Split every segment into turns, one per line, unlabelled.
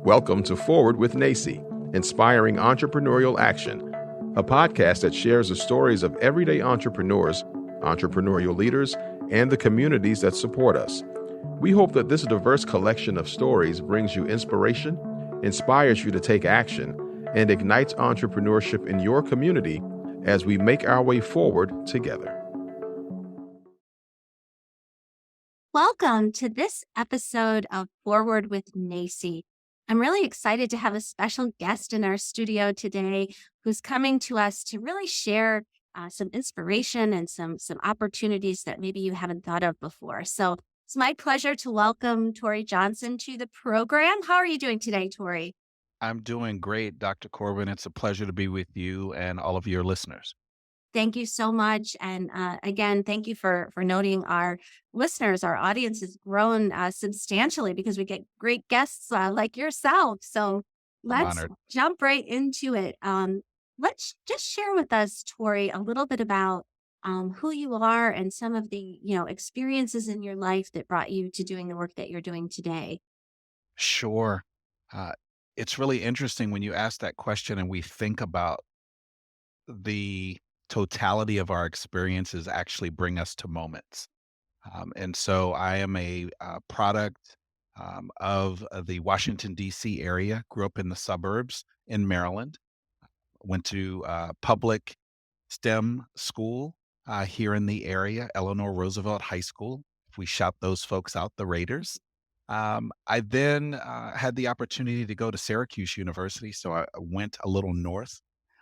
Welcome to Forward with NACCE, Inspiring Entrepreneurial Action, a podcast that shares the stories of everyday entrepreneurs, entrepreneurial leaders, and the communities that support us. We hope that this diverse collection of stories brings you inspiration, inspires you to take action, and ignites entrepreneurship in your community as we make our way forward together.
Welcome to this episode of Forward with NACCE. I'm really excited to have a special guest in our studio today who's coming to us to really share some inspiration and some opportunities that maybe you haven't thought of before. So it's my pleasure to welcome Torry Johnson to the program. How are you doing today, Torry?
I'm doing great, Dr. Corbin. It's a pleasure to be with you and all of your listeners.
Thank you so much. And again, thank you for noting our listeners. Our audience has grown substantially because we get great guests like yourself. So let's jump right into it. Let's just share with us, Torry, a little bit about who you are and some of the experiences in your life that brought you to doing the work that you're doing today.
Sure. It's really interesting when you ask that question and we think about the totality of our experiences actually bring us to moments. And so I am a product of the Washington, D.C. area, grew up in the suburbs in Maryland, went to public STEM school here in the area, Eleanor Roosevelt High School. If we shout those folks out, the Raiders. I then had the opportunity to go to Syracuse University, so I went a little north.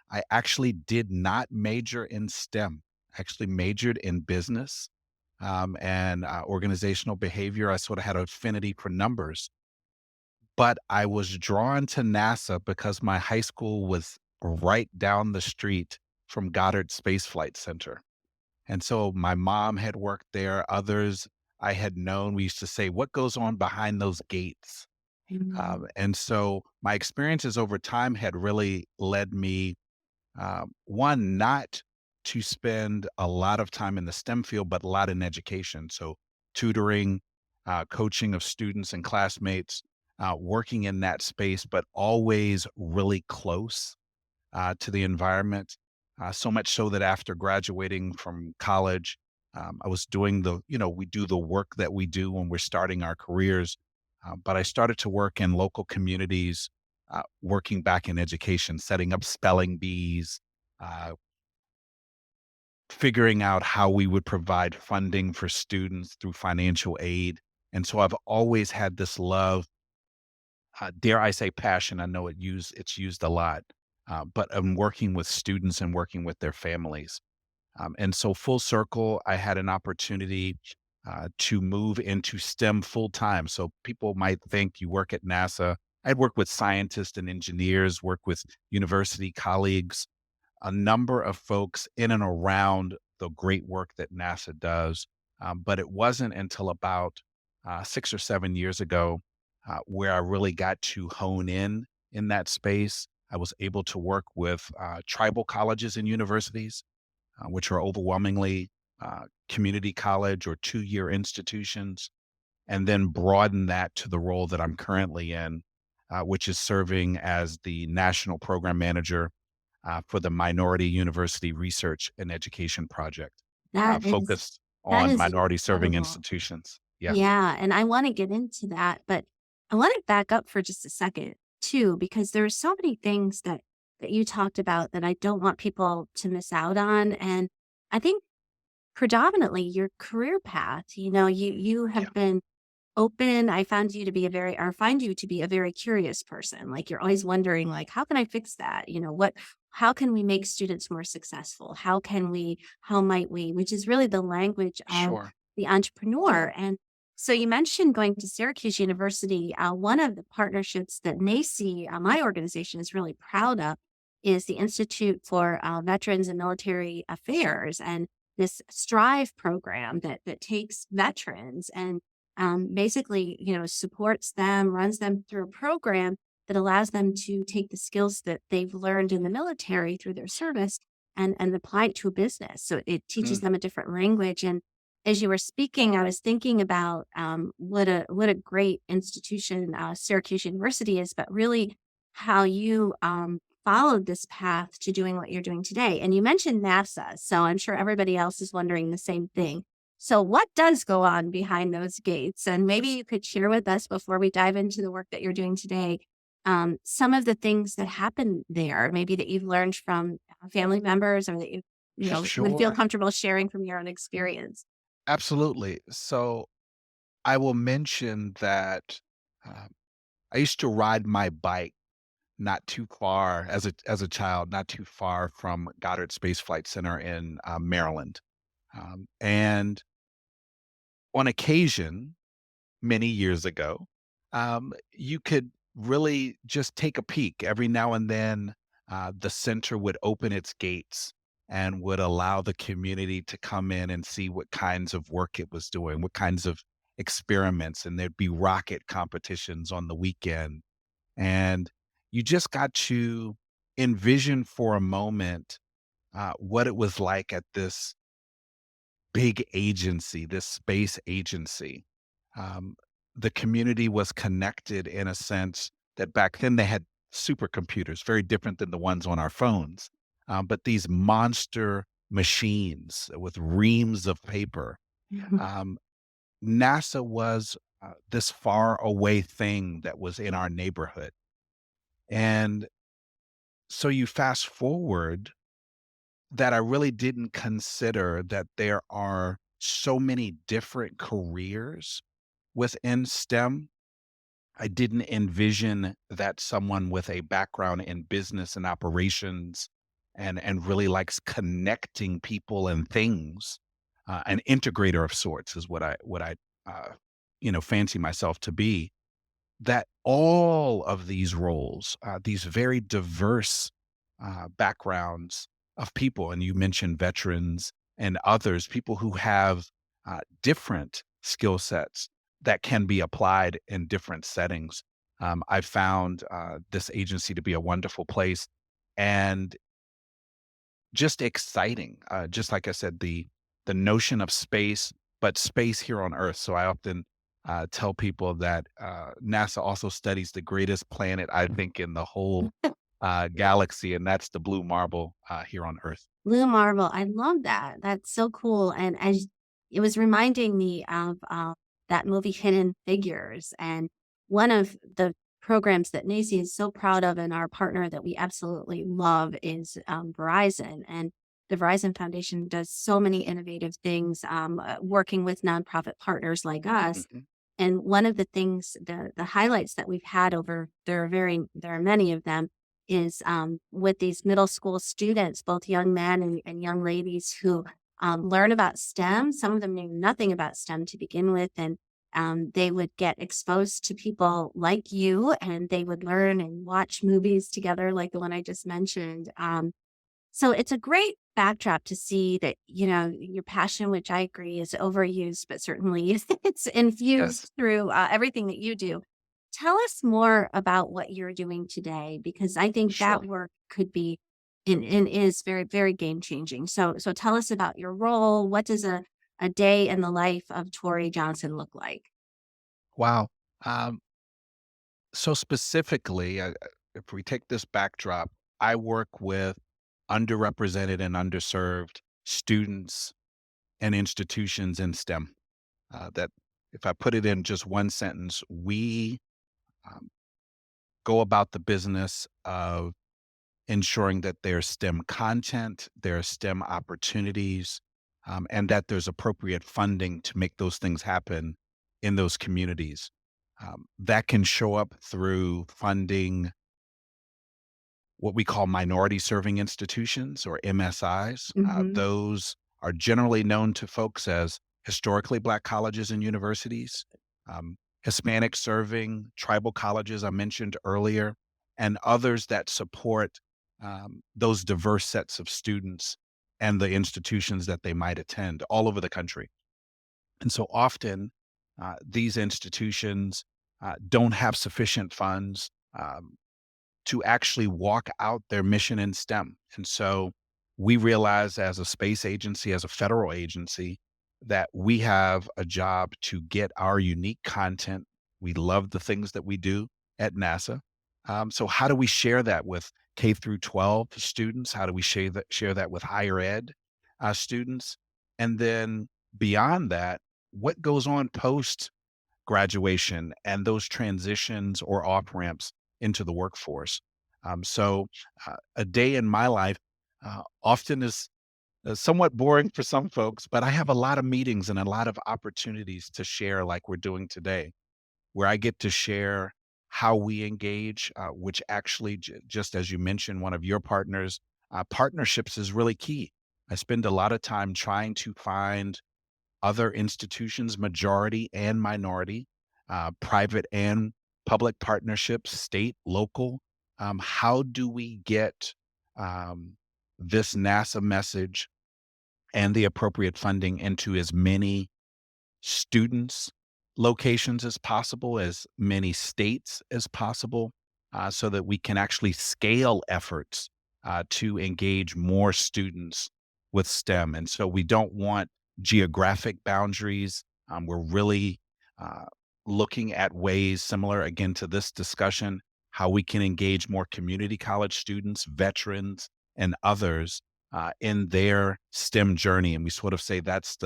I actually did not major in STEM, actually majored in business and organizational behavior. I sort of had an affinity for numbers, but I was drawn to NASA because my high school was right down the street from Goddard Space Flight Center. And so my mom had worked there, others I had known. We used to say, what goes on behind those gates? And so my experiences over time had really led me one, not to spend a lot of time in the STEM field, but a lot in education. So tutoring, coaching of students and classmates, working in that space, but always really close to the environment. So much so that after graduating from college, I was doing we do the work that we do when we're starting our careers. But I started to work in local communities, working back in education, setting up spelling bees, figuring out how we would provide funding for students through financial aid. And so I've always had this love, dare I say passion. I know it's used a lot, but I'm working with students and working with their families. And so full circle, I had an opportunity to move into STEM full time. So people might think you work at NASA. I'd work with scientists and engineers, work with university colleagues, a number of folks in and around the great work that NASA does. But it wasn't until about 6 or 7 years ago where I really got to hone in that space. I was able to work with tribal colleges and universities, which are overwhelmingly community college or 2-year institutions, and then broaden that to the role that I'm currently in, which is serving as the National Program Manager for the Minority University Research and Education Project, focused on minority serving institutions.
Yeah. And I want to get into that, but I want to back up for just a second too, because there are so many things that you talked about that I don't want people to miss out on. And I think predominantly your career path, you have been open. I find you to be a very curious person. Like you're always wondering, like, how can I fix that? How can we make students more successful? How might we, which is really the language of the entrepreneur. And so you mentioned going to Syracuse University. One of the partnerships that NACCE, my organization, is really proud of is the Institute for Veterans and Military Affairs, and this STRIVE program that takes veterans and basically, supports them, runs them through a program that allows them to take the skills that they've learned in the military through their service and apply it to a business. So it teaches them a different language. And as you were speaking, I was thinking about what a great institution Syracuse University is, but really how you followed this path to doing what you're doing today. And you mentioned NASA, so I'm sure everybody else is wondering the same thing. So, what does go on behind those gates? And maybe you could share with us before we dive into the work that you're doing today, some of the things that happen there, maybe that you've learned from family members or that you would feel
Sure.
comfortable sharing from your own experience.
Absolutely. So I will mention that uh, I used to ride my bike not too far as a child, not too far from Goddard Space Flight Center in Maryland. And on occasion, many years ago, you could really just take a peek. Every now and then, the center would open its gates and would allow the community to come in and see what kinds of work it was doing, what kinds of experiments, and there'd be rocket competitions on the weekend. And you just got to envision for a moment what it was like at this big agency, this space agency. Um, the community was connected in a sense that back then they had supercomputers, very different than the ones on our phones. But these monster machines with reams of paper. Um, NASA was this far away thing that was in our neighborhood. And so you fast forward that I really didn't consider that there are so many different careers within STEM. I didn't envision that someone with a background in business and operations and really likes connecting people and things, an integrator of sorts is what I uh, fancy myself to be. That all of these roles, these very diverse backgrounds of people, and you mentioned veterans and others, people who have different skill sets that can be applied in different settings. I found this agency to be a wonderful place and just exciting. Just like I said, the notion of space, but space here on Earth. So I often tell people that NASA also studies the greatest planet, I think, in the whole galaxy, and that's the blue marble here on Earth.
Blue Marble, I love that. That's so cool. And as it was reminding me of that movie Hidden Figures. And one of the programs that NACCE is so proud of and our partner that we absolutely love is Verizon. And the Verizon Foundation does so many innovative things working with nonprofit partners like us.
Mhm.
And one of the things, the highlights that we've had over there are many of them, is with these middle school students, both young men and young ladies who learn about STEM. Some of them knew nothing about STEM to begin with, and they would get exposed to people like you, and they would learn and watch movies together, like the one I just mentioned. So it's a great backdrop to see that, your passion, which I agree is overused, but certainly it's
Yes,
infused through everything that you do. Tell us more about what you're doing today, because I think
sure.
that work could be and is very, very game changing. So tell us about your role. What does a day in the life of Torry Johnson look like?
Wow. Um, so specifically, if we take this backdrop, I work with underrepresented and underserved students and institutions in STEM. That, if I put it in just one sentence, we um, go about the business of ensuring that there's STEM content, there are STEM opportunities, and that there's appropriate funding to make those things happen in those communities. That can show up through funding what we call minority serving institutions or MSIs.
Hmm.
Those are generally known to folks as historically Black colleges and universities, Hispanic serving tribal colleges I mentioned earlier, and others that support those diverse sets of students and the institutions that they might attend all over the country. And so often, these institutions don't have sufficient funds. To actually walk out their mission in STEM. And so we realize as a space agency, as a federal agency, that we have a job to get our unique content. We love the things that we do at NASA. So how do we share that with K through 12 students? How do we share that with higher ed students? And then beyond that, what goes on post graduation and those transitions or off ramps into the workforce? A day in my life often is somewhat boring for some folks, but I have a lot of meetings and a lot of opportunities to share, like we're doing today, where I get to share how we engage, which actually, just as you mentioned, one of your partners, partnerships is really key. I spend a lot of time trying to find other institutions, majority and minority, private and public partnerships, state, local. How do we get um, this NASA message and the appropriate funding into as many students locations as possible, as many states as possible, so that we can actually scale efforts to engage more students with STEM. And so we don't want geographic boundaries. We're really uh, looking at ways similar, again, to this discussion, how we can engage more community college students, veterans, and others in their STEM journey. And we sort of say that's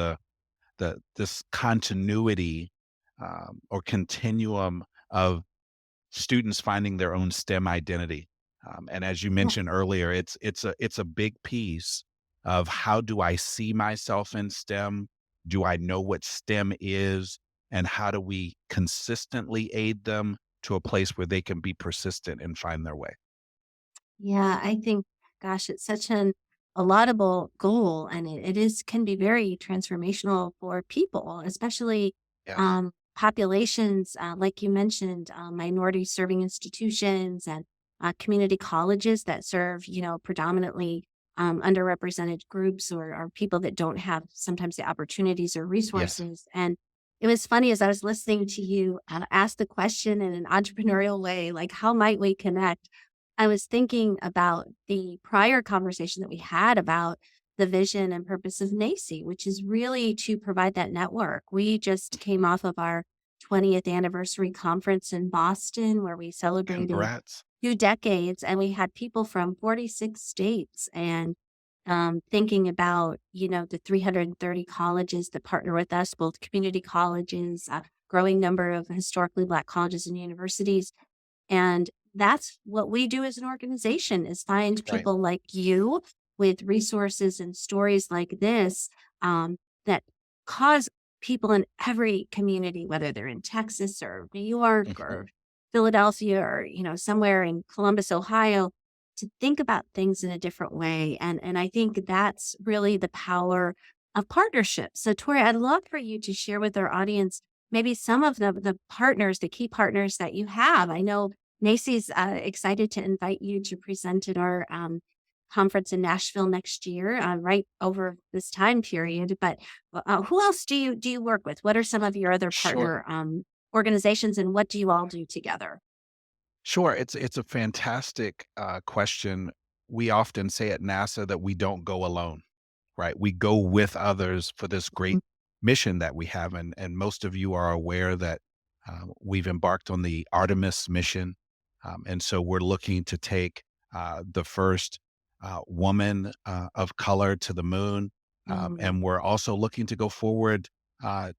this continuity or continuum of students finding their own STEM identity. And as you
Yeah.
mentioned earlier, it's a big piece of how do I see myself in STEM? Do I know what STEM is? And how do we consistently aid them to a place where they can be persistent and find their way?
Yeah, I think, gosh, it's such a laudable goal, and it is can be very transformational for people, especially
Yes.
populations like you mentioned, minority serving institutions and community colleges that serve, predominantly underrepresented groups or people that don't have sometimes the opportunities or
Yes.
resources. And it was funny as I was listening to you ask the question in an entrepreneurial way, like how might we connect? I was thinking about the prior conversation that we had about the vision and purpose of NACCE, which is really to provide that network. We just came off of our 20th anniversary conference in Boston, where we celebrated
Congrats.
2 decades, and we had people from 46 states and thinking about, the 330 colleges that partner with us, both community colleges, growing number of historically Black colleges and universities, and that's what we do as an organization is find
Right.
people like you with resources and stories like this that cause people in every community, whether they're in Texas or New York
Mhm.
or Philadelphia or, somewhere in Columbus, Ohio, to think about things in a different way. And I think that's really the power of partnership. So Tori, I'd love for you to share with our audience maybe some of the partners, the key partners that you have. I know NACCE's excited to invite you to present at our conference in Nashville next year, right over this time period. But who else do you work with? What are some of your other
Sure.
partner organizations, and what do you all do together?
Sure, it's a fantastic question. We often say at NASA that we don't go alone, right? We go with others for this great mission that we have, and most of you are aware that we've embarked on the Artemis mission, and so we're looking to take the first woman of color to the moon,
Mhm.
and we're also looking to go forward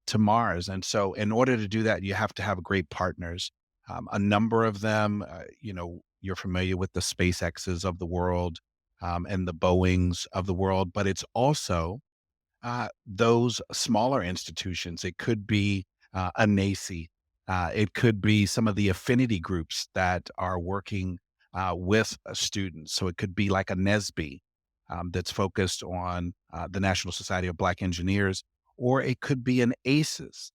to Mars. And so, in order to do that, you have to have great partners. A number of them, you're familiar with the SpaceXs of the world and the Boeings of the world, but it's also those smaller institutions. It could be a NACCE. It could be some of the affinity groups that are working with students. So it could be like a NESB that's focused on the National Society of Black Engineers, or it could be an ACES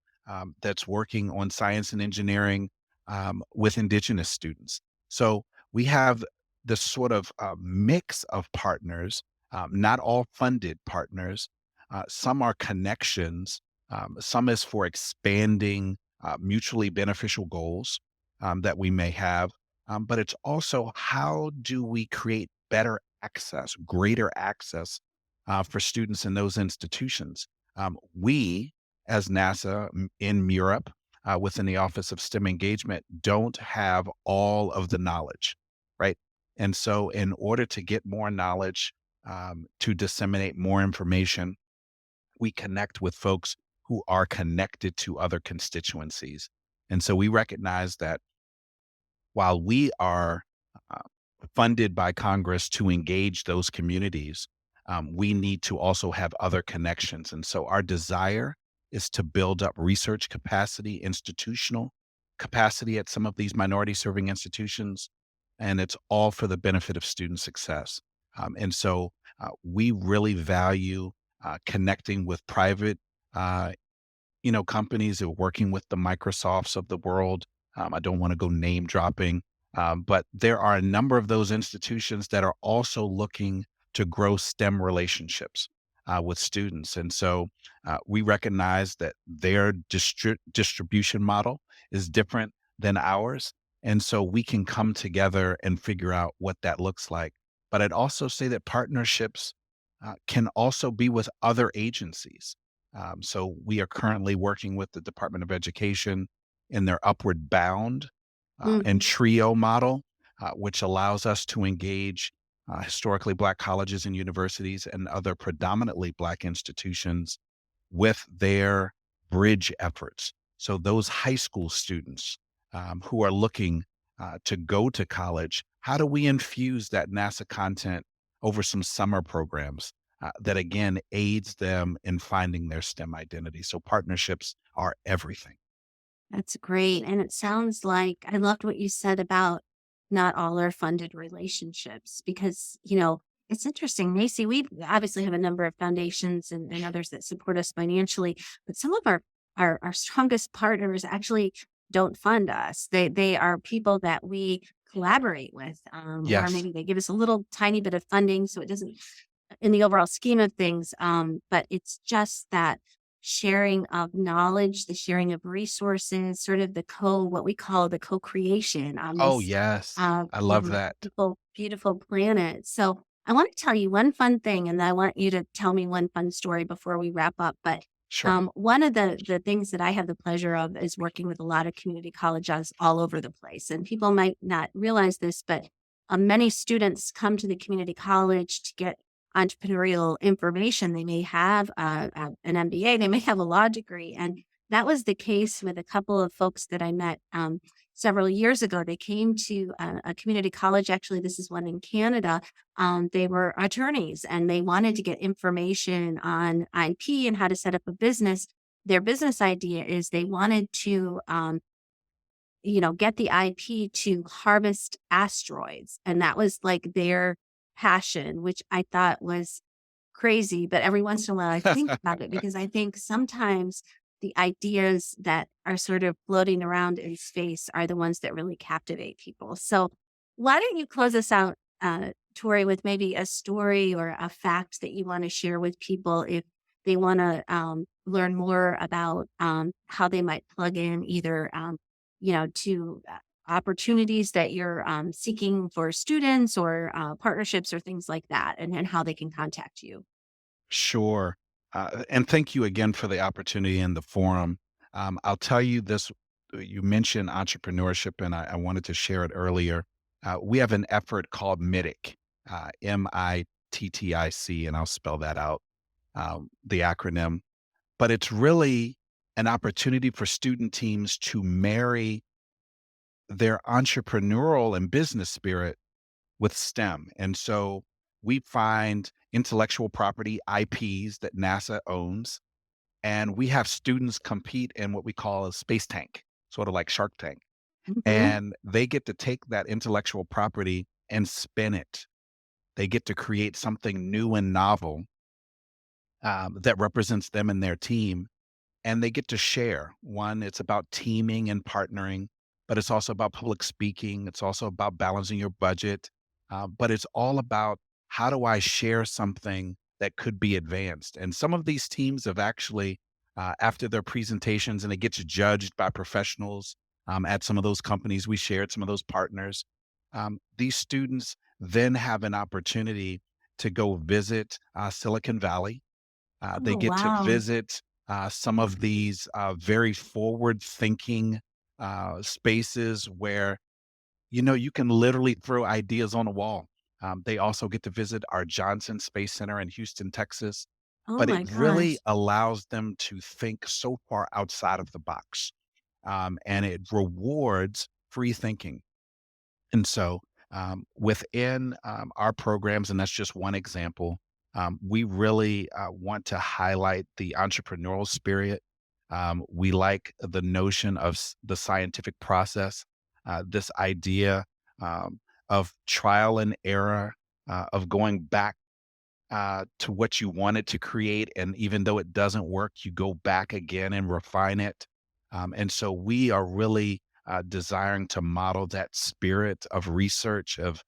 that's working on science and engineering with Indigenous students. So we have this sort of mix of partners, not all funded partners, some are connections. Some is for expanding mutually beneficial goals that we may have. But it's also how do we create better access, greater access for students in those institutions? We, as NASA in MUREP, within the Office of STEM Engagement, don't have all of the knowledge, right? And so, in order to get more knowledge, to disseminate more information, we connect with folks who are connected to other constituencies. And so, we recognize that while we are uh, funded by Congress to engage those communities, we need to also have other connections. And so our desire is to build up research capacity, institutional capacity at some of these minority serving institutions. And it's all for the benefit of student success. And so we really value connecting with private companies are working with the Microsofts of the world. I don't want to go name dropping, but there are a number of those institutions that are also looking to grow STEM relationships with students. And so we recognize that their distribution model is different than ours. And so we can come together and figure out what that looks like. But I'd also say that partnerships can also be with other agencies. So we are currently working with the Department of Education in their Upward Bound and
Mhm.
TRIO model, which allows us to engage historically Black colleges and universities and other predominantly Black institutions with their bridge efforts. So those high school students who are looking to go to college, how do we infuse that NASA content over some summer programs that again aids them in finding their STEM identity? So partnerships are everything.
That's great. And it sounds like I loved what you said about not all are funded relationships because, it's interesting. NACCE, we obviously have a number of foundations and others that support us financially, but some of our strongest partners actually don't fund us. They are people that we collaborate with, or
Yes.
maybe they give us a little tiny bit of funding so it doesn't in the overall scheme of things. But it's just that sharing of knowledge, the sharing of resources, sort of what we call the co-creation on
Oh,
this,
yes. I love that.
beautiful, beautiful planet. So I want to tell you one fun thing, and I want you to tell me one fun story before we wrap up. But
Sure.
one of the things that I have the pleasure of is working with a lot of community colleges all over the place. And people might not realize this, but many students come to the community college to get entrepreneurial information. They may have an MBA, they may have a law degree. And that was the case with a couple of folks that I met several years ago. They came to a community college. Actually, this is one in Canada. They were attorneys and they wanted to get information on IP and how to set up a business. Their business idea is they wanted to get the IP to harvest asteroids. And that was like their passion, which I thought was crazy. But every once in a while, I think about it because I think sometimes the ideas that are sort of floating around in space are the ones that really captivate people. So, why don't you close us out, Tori, with maybe a story or a fact that you want to share with people if they want to learn more about how they might plug in either to opportunities that you're seeking for students or partnerships or things like that, and how they can contact you.
Sure. And thank you again for the opportunity and the forum. I'll tell you this, you mentioned entrepreneurship, and I wanted to share it earlier. We have an effort called MITIC, MITTIC, and I'll spell that out, the acronym. But it's really an opportunity for student teams to marry their entrepreneurial and business spirit with STEM. And so we find intellectual property IPs that NASA owns, and we have students compete in what we call a space tank, sort of like Shark Tank.
Hmm.
And they get to take that intellectual property and spin it. They get to create something new and novel that represents them and their team, and they get to share. One, it's about teaming and partnering, but it's also about public speaking. It's also about balancing your budget. But it's all about how do I share something that could be advanced? And some of these teams have actually, after their presentations, and it gets judged by professionals at some of those companies we shared, some of those partners, these students then have an opportunity to go visit Silicon Valley They
Oh,
get to
wow.
visit some of these very forward thinking spaces where, you can literally throw ideas on a wall. They also get to visit our Johnson Space Center in Houston, Texas,
Oh
but it
my
really
gosh.
allows them to think so far outside of the box, and it rewards free thinking. And so, within our programs, and that's just one example, we really want to highlight the entrepreneurial spirit. We like the notion of the scientific process, this idea um, of trial and error, of going back to what you wanted to create. And even though it doesn't work, you go back again and refine it. And so we are really desiring to model that spirit of research, of,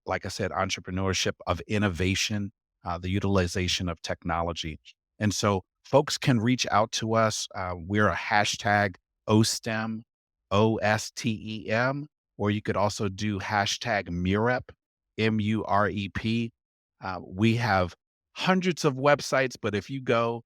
like I said, entrepreneurship, of innovation, the utilization of technology. And so folks can reach out to us. We're a hashtag OSTEM, OSTEM, or you could also do hashtag MUREP, MUREP. We have hundreds of websites, but if you go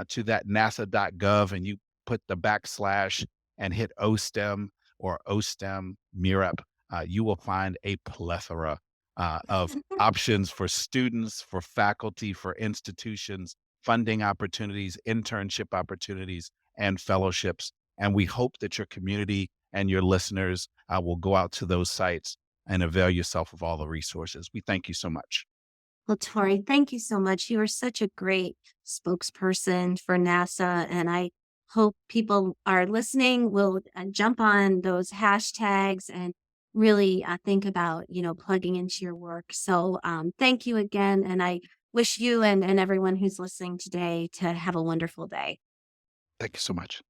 to that nasa.gov and you put the backslash and hit OSTEM or OSTEM MUREP, you will find a plethora of options for students, for faculty, for institutions, funding opportunities, internship opportunities, and fellowships. And we hope that your community and your listeners will go out to those sites and avail yourself of all the resources. We thank you so much.
Well, Tori, thank you so much. You are such a great spokesperson for NASA, and I hope people are listening will jump on those hashtags and really think about, plugging into your work. So thank you again, and I wish you and everyone who's listening today to have a wonderful day.
Thank you so much.